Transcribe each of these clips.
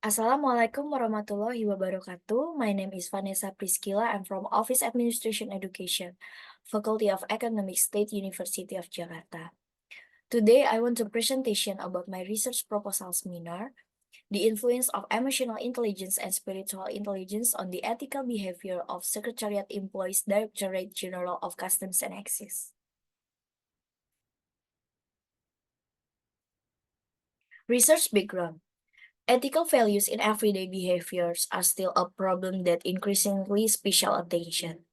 Assalamualaikum warahmatullahi wabarakatuh. My name is Vanessa Priscilla. I'm from Office Administration Education, Faculty of Economics, State University of Jakarta. Today, I want to presentation about my research proposal seminar, the influence of emotional intelligence and spiritual intelligence on the ethical behavior of Secretariat Employees, Directorate General of Customs and Excise. Research background. Ethical values in everyday behaviors are still a problem that increasingly special attention.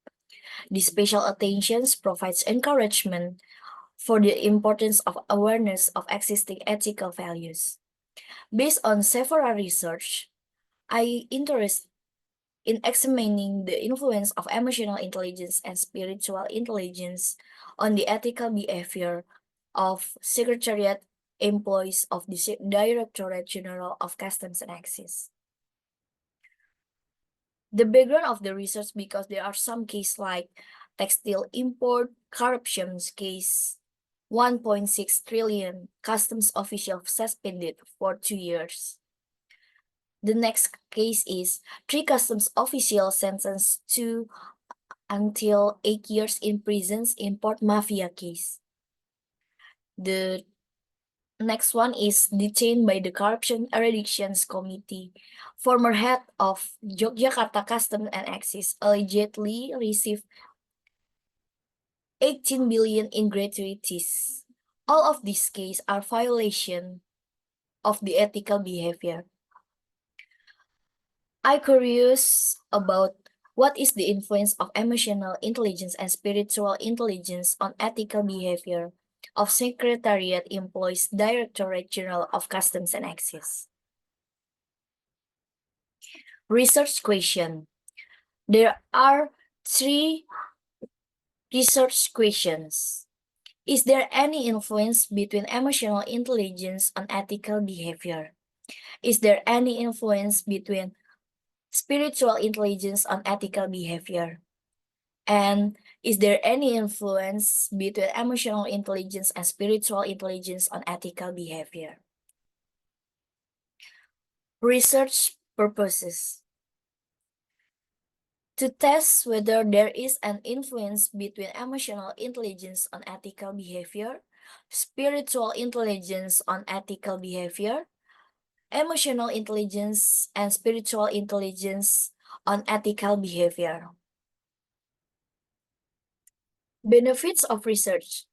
These special attentions provides encouragement for the importance of awareness of existing ethical values. Based on several research, I interest in examining the influence of emotional intelligence and spiritual intelligence on the ethical behavior of Secretariat employees of the Directorate General of Customs and Excise. The background of the research, because there are some cases like textile import corruptions case, 1.6 trillion customs official suspended for 2 years. The next case is 3 customs officials sentenced to until 8 years in prisons import mafia case. The next one is detained by the Corruption Eradictions Committee. Former head of Yogyakarta Customs and Excise allegedly received 18 billion in gratuities. All of these cases are violation of the ethical behavior. I curious about what is the influence of emotional intelligence and spiritual intelligence on ethical behavior of Secretariat Employees, Directorate General of Customs and Excise. Research question. There are 3 research questions. Is there any influence between emotional intelligence on ethical behavior? Is there any influence between spiritual intelligence on ethical behavior? And is there any influence between emotional intelligence and spiritual intelligence on ethical behavior? Research purposes. To test whether there is an influence between emotional intelligence on ethical behavior, spiritual intelligence on ethical behavior, emotional intelligence and spiritual intelligence on ethical behavior. Benefits of research.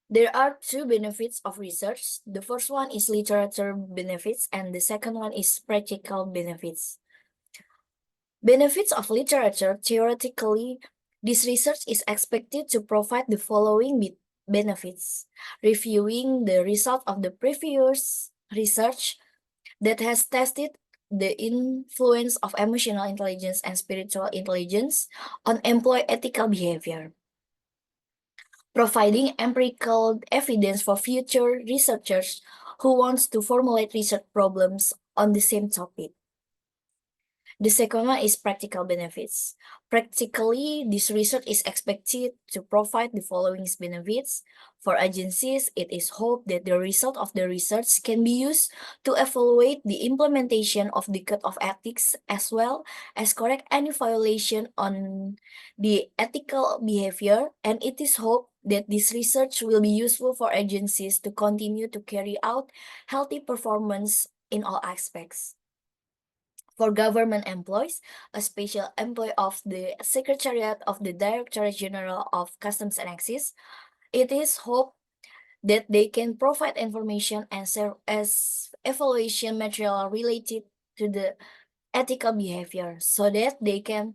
There are 2 benefits of research. The first one is literature benefits and the second one is practical benefits. Benefits of literature. Theoretically, this research is expected to provide the following benefits. Reviewing the result of the previous research that has tested the influence of emotional intelligence and spiritual intelligence on employee ethical behavior. Providing empirical evidence for future researchers who wants to formulate research problems on the same topic. The second one is practical benefits. Practically, this research is expected to provide the following benefits. For agencies, it is hoped that the result of the research can be used to evaluate the implementation of the Code of Ethics as well as correct any violation on the ethical behavior, and it is hoped that this research will be useful for agencies to continue to carry out healthy performance in all aspects. For government employees, a special employee of the Secretariat of the Directorate General of Customs and Excise, it is hoped that they can provide information and serve as evaluation material related to the ethical behavior so that they can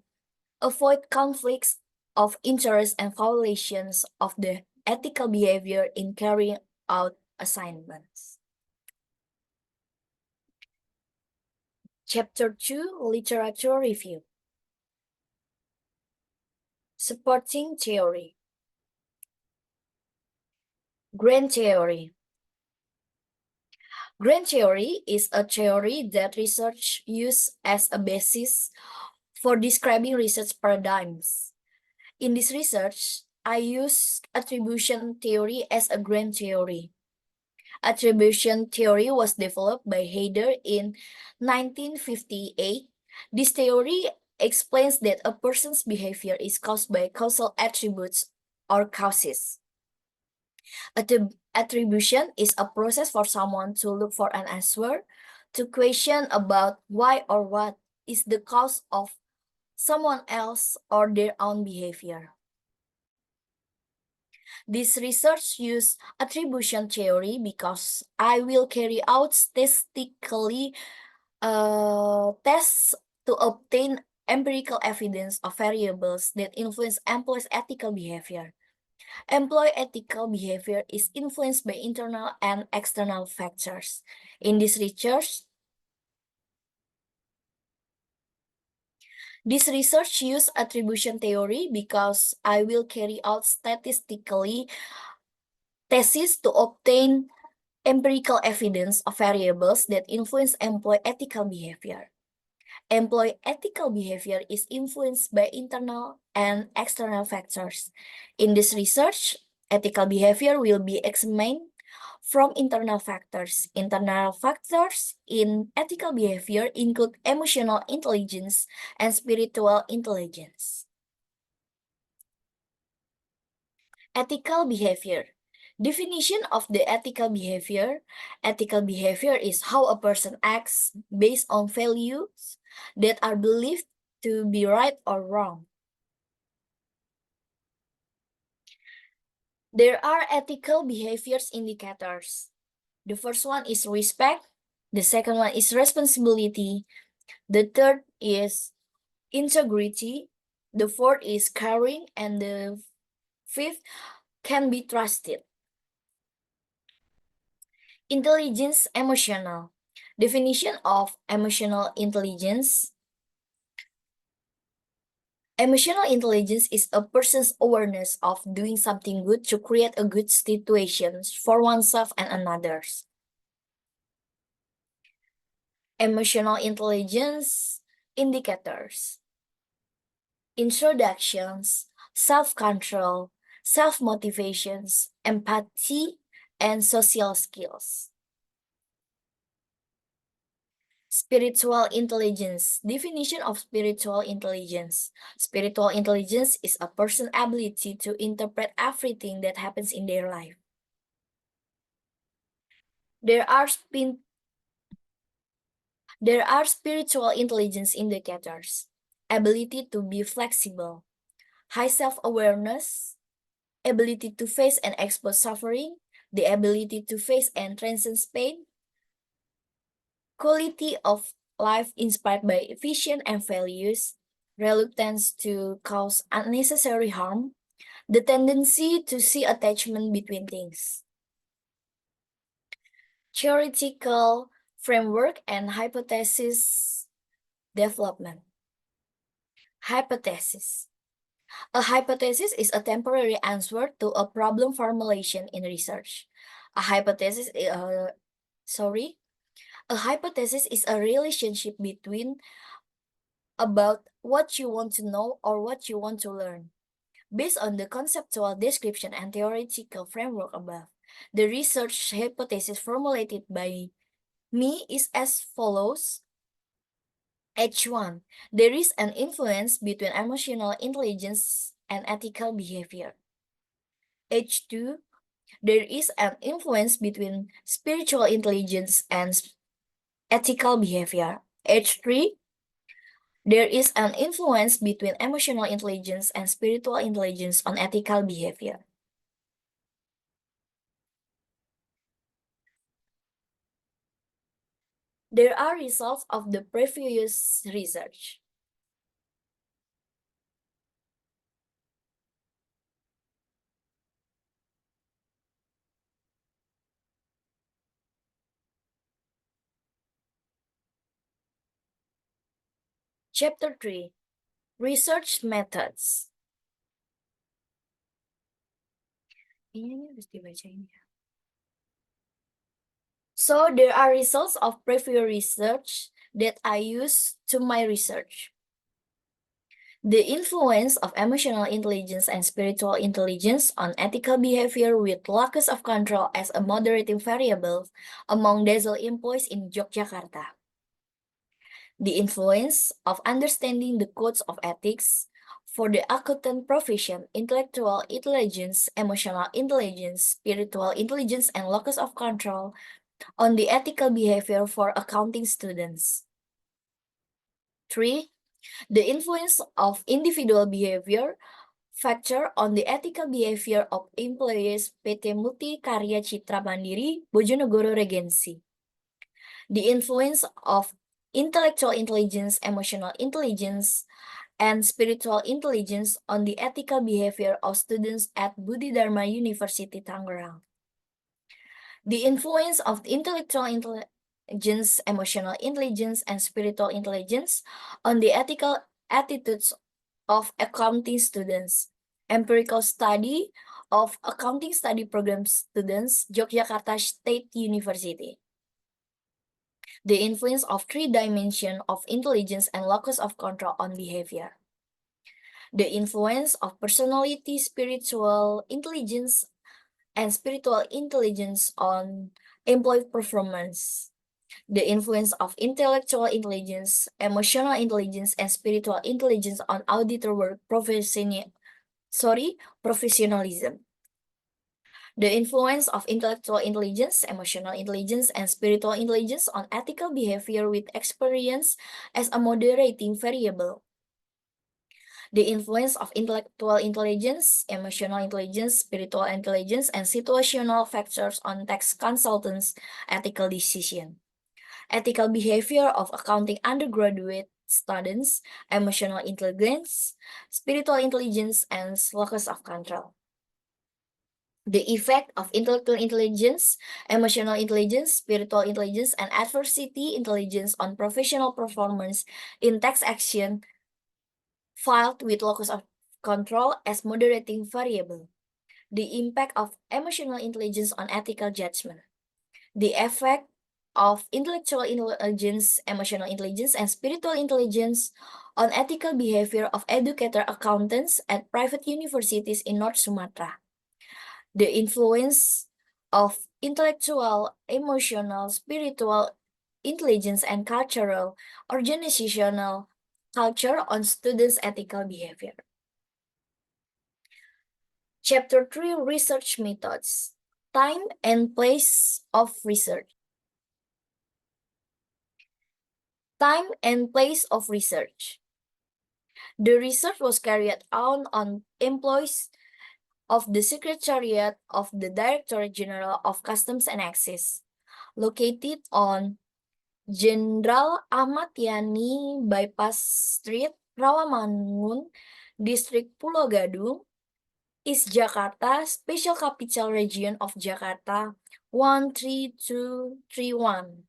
avoid conflicts of interest and violations of the ethical behavior in carrying out assignments. Chapter 2, Literature Review. Supporting theory. Grand theory. Grand theory is a theory that research uses as a basis for describing research paradigms. In this research, I use attribution theory as a grand theory. Attribution theory was developed by Heider in 1958. This theory explains that a person's behavior is caused by causal attributes or causes. Attribution is a process for someone to look for an answer, to question about why or what is the cause of someone else or their own behavior. This research uses attribution theory because I will carry out statistically tests to obtain empirical evidence of variables that influence employees' ethical behavior. Employee ethical behavior is influenced by internal and external factors. In this research use attribution theory because I will carry out statistically tests to obtain empirical evidence of variables that influence employee ethical behavior. Employee ethical behavior is influenced by internal and external factors. In this research, ethical behavior will be examined from internal factors. Internal factors in ethical behavior include emotional intelligence and spiritual intelligence. Ethical behavior. Definition of the ethical behavior. Ethical behavior is how a person acts based on values that are believed to be right or wrong. There are ethical behaviors indicators. The first one is respect. The second one is responsibility. The third is integrity. The fourth is caring. And the fifth can be trusted. Intelligence emotional. Definition of emotional intelligence. Emotional intelligence is a person's awareness of doing something good to create a good situation for oneself and others. Emotional intelligence indicators. Introductions, self-control, self-motivations, empathy, and social skills. Spiritual intelligence. Definition of spiritual intelligence. Spiritual intelligence is a person's ability to interpret everything that happens in their life. There are spiritual intelligence indicators. Ability to be flexible, high self-awareness, ability to face and expose suffering, the ability to face and transcend pain, quality of life inspired by vision and values, reluctance to cause unnecessary harm, the tendency to see attachment between things. Theoretical framework and hypothesis development. Hypothesis. A hypothesis is a temporary answer to a problem formulation in research. A hypothesis is a relationship between about what you want to know or what you want to learn. Based on the conceptual description and theoretical framework above, the research hypothesis formulated by me is as follows. H1. There is an influence between emotional intelligence and ethical behavior. H2. There is an influence between spiritual intelligence and ethical behavior. H3. There is an influence between emotional intelligence and spiritual intelligence on ethical behavior. There are results of the previous research. Chapter 3. Research Methods. Ini harus dibacain ya. So there are results of previous research that I use to my research. The influence of emotional intelligence and spiritual intelligence on ethical behavior with locus of control as a moderating variable among diesel employees in Yogyakarta. The influence of understanding the codes of ethics for the accountant profession, intellectual intelligence, emotional intelligence, spiritual intelligence, and locus of control on the ethical behavior for accounting students. 3. The influence of individual behavior factor on the ethical behavior of employees PT Multikarya Citra Mandiri, Bojonegoro Regency. The influence of intellectual intelligence, emotional intelligence, and spiritual intelligence on the ethical behavior of students at Budi Dharma University, Tangerang. The influence of intellectual intelligence, emotional intelligence, and spiritual intelligence on the ethical attitudes of accounting students. Empirical study of accounting study program students, Yogyakarta State University. The influence of three dimensions of intelligence and locus of control on behavior. The influence of personality, spiritual intelligence, and spiritual intelligence on employee performance. The influence of intellectual intelligence, emotional intelligence, and spiritual intelligence on auditor work professionalism. The influence of intellectual intelligence, emotional intelligence, and spiritual intelligence on ethical behavior with experience as a moderating variable. The influence of intellectual intelligence, emotional intelligence, spiritual intelligence, and situational factors on tax consultants' ethical decision. Ethical behavior of accounting undergraduate students, emotional intelligence, spiritual intelligence, and locus of control. The effect of intellectual intelligence, emotional intelligence, spiritual intelligence, and adversity intelligence on professional performance in tax action filed with locus of control as moderating variable. The impact of emotional intelligence on ethical judgment. The effect of intellectual intelligence, emotional intelligence, and spiritual intelligence on ethical behavior of educator accountants at private universities in North Sumatra. The influence of intellectual, emotional, spiritual intelligence, and cultural, organizational culture on students' ethical behavior. Chapter 3, Research Methods. Time and place of research. Time and place of research. The research was carried out on employees of the Secretariat of the Directorate General of Customs and Excise, located on Jenderal Ahmad Yani Bypass Street, Rawamangun, District Pulau Gadung, East Jakarta, Special Capital Region of Jakarta, 13231.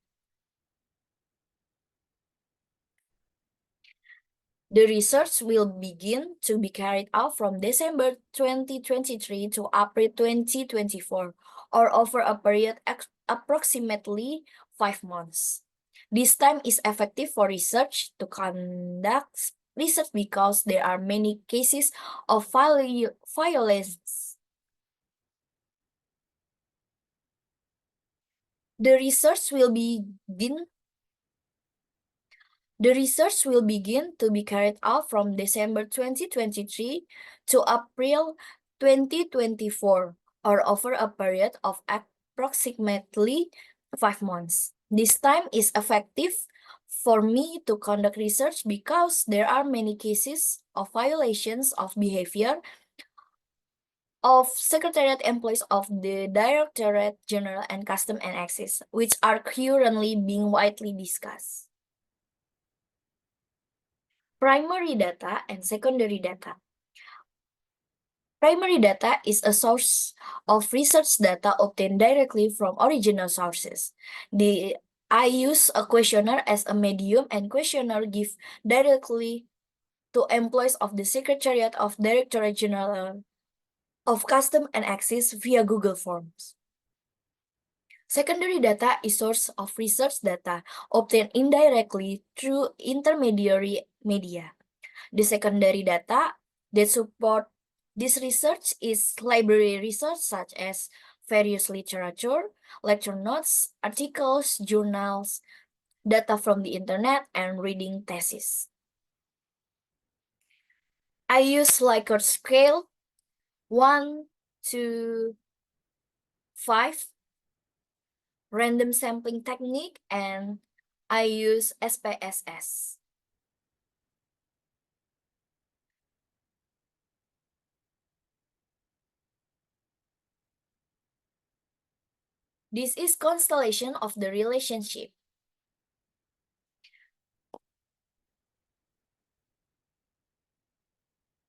The research will begin to be carried out from December 2023 to April 2024, or over a period approximately 5 months. This time is effective for research to conduct research because there are many cases of violence. The research will begin to be carried out from December 2023 to April 2024, or over a period of approximately 5 months. This time is effective for me to conduct research because there are many cases of violations of behavior of Secretariat employees of the Directorate General and Custom and Excise, which are currently being widely discussed. Primary data and secondary data. Primary data is a source of research data obtained directly from original sources. I use a questionnaire as a medium, and questionnaire give directly to employees of the Secretariat of Directorate General of Custom and Excise via Google Forms. Secondary data is source of research data obtained indirectly through intermediary media. The secondary data that support this research is library research such as various literature, lecture notes, articles, journals, data from the internet, and reading thesis. I use Likert scale 1 to 5, random sampling technique, and I use SPSS. This is constellation of the relationship.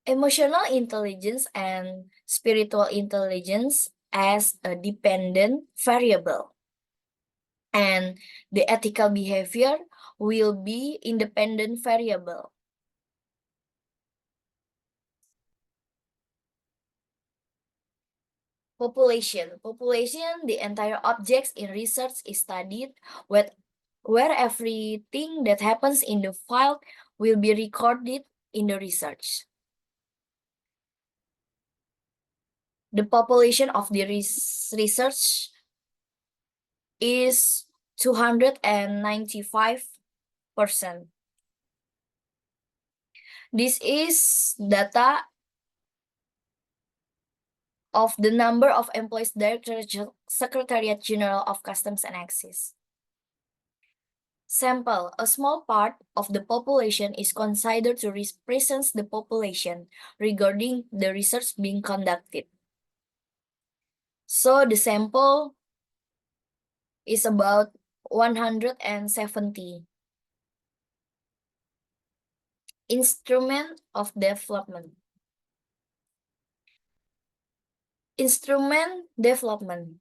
Emotional intelligence and spiritual intelligence as a dependent variable. And the ethical behavior will be independent variable. Population, the entire objects in research is studied where everything that happens in the file will be recorded in the research. The population of the research is 295%. This is data of the number of employees Directorate Secretariat General of Customs and Excise. Sample, a small part of the population is considered to represent the population regarding the research being conducted. So the sample is about 170. Instrument of development. Instrument development.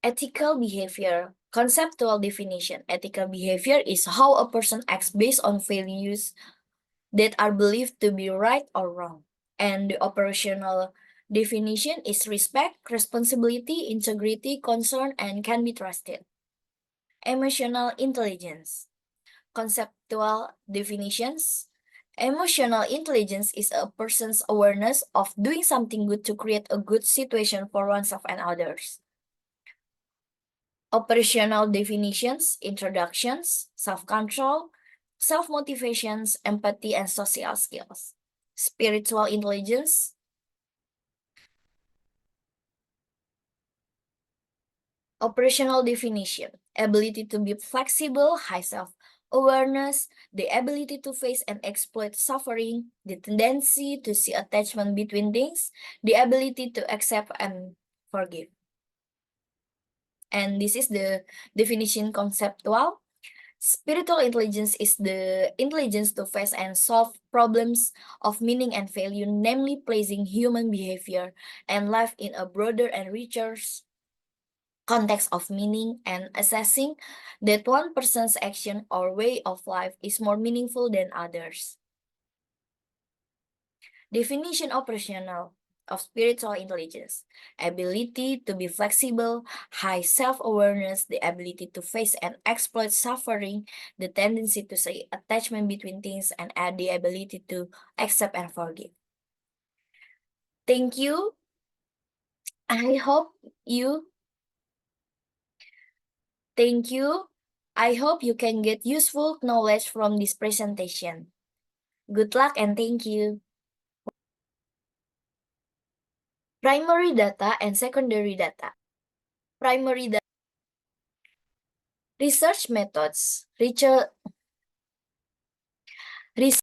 Ethical behavior. Conceptual definition. Ethical behavior is how a person acts based on values that are believed to be right or wrong. And the operational definition is respect, responsibility, integrity, concern, and can be trusted. Emotional intelligence. Conceptual definitions. Emotional intelligence is a person's awareness of doing something good to create a good situation for oneself and others. Operational definitions, introductions, self-control, self-motivations, empathy, and social skills. Spiritual intelligence. Operational definition, ability to be flexible, high self-awareness, the ability to face and exploit suffering, the tendency to see attachment between things, the ability to accept and forgive. And this is the definition conceptual. Spiritual intelligence is the intelligence to face and solve problems of meaning and value, namely placing human behavior and life in a broader and richer context of meaning and assessing that one person's action or way of life is more meaningful than others. Definition operational of spiritual intelligence: ability to be flexible, high self-awareness, the ability to face and exploit suffering, the tendency to see attachment between things, and add the ability to accept and forgive. Thank you. I hope you Thank you. I hope you can get useful knowledge from this presentation. Good luck and thank you. Primary data and secondary data. Primary data. Research methods. Research